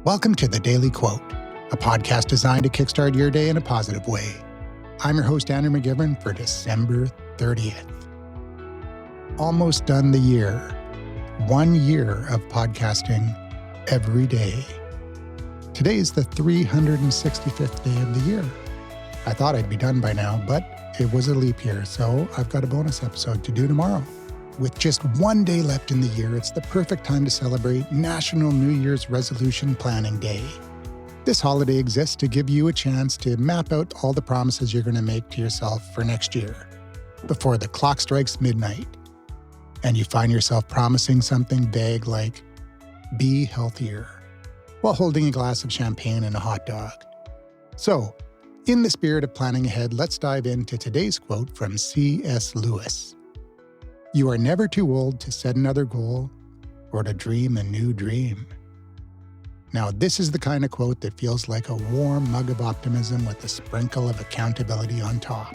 Welcome to The Daily Quote, a podcast designed to kickstart your day in a positive way. I'm your host, Andrew McGivern, for December 30th. Almost done the year. 1 year of podcasting every day. Today is the 365th day of the year. I thought I'd be done by now, but it was a leap year, so I've got a bonus episode to do tomorrow. With just 1 day left in the year, it's the perfect time to celebrate National New Year's Resolution Planning Day. This holiday exists to give you a chance to map out all the promises you're going to make to yourself for next year before the clock strikes midnight, and you find yourself promising something vague like, be healthier, while holding a glass of champagne and a hot dog. So, in the spirit of planning ahead, let's dive into today's quote from C.S. Lewis. You are never too old to set another goal or to dream a new dream. Now, this is the kind of quote that feels like a warm mug of optimism with a sprinkle of accountability on top.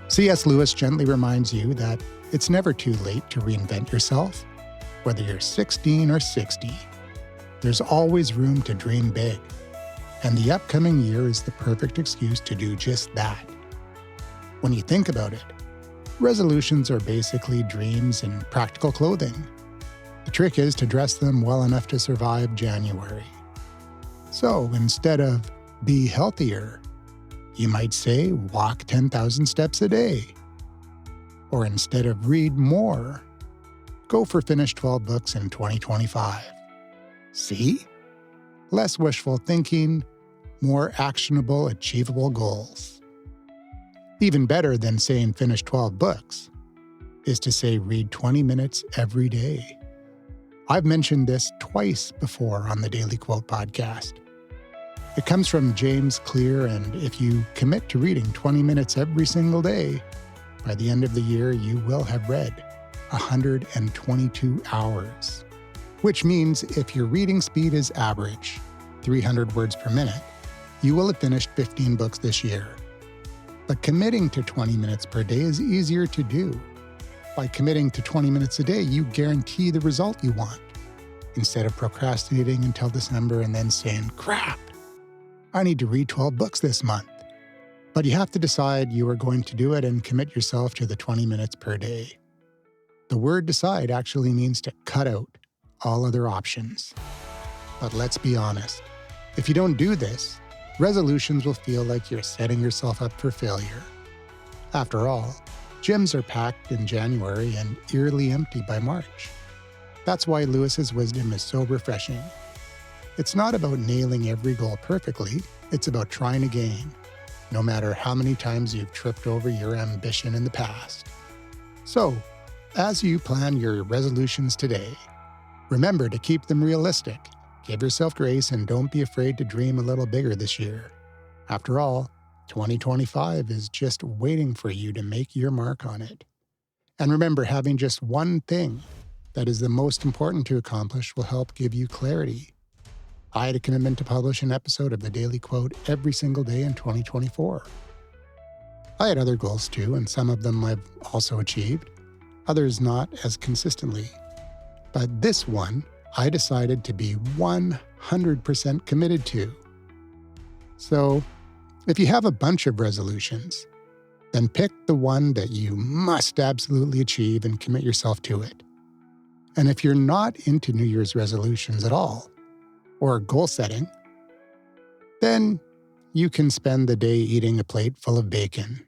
C.S. Lewis gently reminds you that it's never too late to reinvent yourself. Whether you're 16 or 60, there's always room to dream big. And the upcoming year is the perfect excuse to do just that. When you think about it, resolutions are basically dreams in practical clothing. The trick is to dress them well enough to survive January. So instead of be healthier, you might say walk 10,000 steps a day. Or instead of read more, go for finish 12 books in 2025. See? Less wishful thinking, more actionable, achievable goals. Even better than saying finish 12 books is to say read 20 minutes every day. I've mentioned this twice before on the Daily Quote podcast. It comes from James Clear, and if you commit to reading 20 minutes every single day, by the end of the year you will have read 122 hours. Which means if your reading speed is average, 300 words per minute, you will have finished 15 books this year. But committing to 20 minutes per day is easier to do. By committing to 20 minutes a day, you guarantee the result you want, instead of procrastinating until December and then saying, crap, I need to read 12 books this month. But you have to decide you are going to do it and commit yourself to the 20 minutes per day. The word decide actually means to cut out all other options. But let's be honest, if you don't do this, resolutions will feel like you're setting yourself up for failure. After all, gyms are packed in January and eerily empty by March. That's why Lewis's wisdom is so refreshing. It's not about nailing every goal perfectly, it's about trying again, no matter how many times you've tripped over your ambition in the past. So, as you plan your resolutions today, remember to keep them realistic. Give yourself grace and don't be afraid to dream a little bigger this year. After all, 2025 is just waiting for you to make your mark on it. And remember, having just one thing that is the most important to accomplish will help give you clarity. I had a commitment to publish an episode of the Daily Quote every single day in 2024. I had other goals too, and some of them I've also achieved, others not as consistently. But this one, I decided to be 100% committed to. So, if you have a bunch of resolutions, then pick the one that you must absolutely achieve and commit yourself to it. And if you're not into New Year's resolutions at all, or goal setting, then you can spend the day eating a plate full of bacon.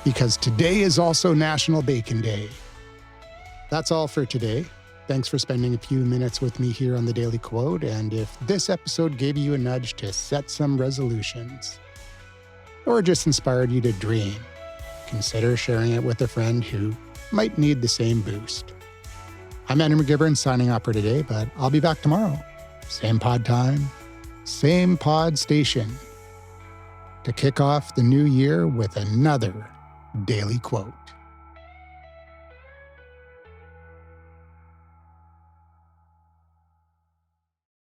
Because today is also National Bacon Day. That's all for today. Thanks for spending a few minutes with me here on the Daily Quote, and if this episode gave you a nudge to set some resolutions, or just inspired you to dream, consider sharing it with a friend who might need the same boost. I'm Andrew McGivern signing off for today, but I'll be back tomorrow. Same pod time, same pod station, to kick off the new year with another Daily Quote.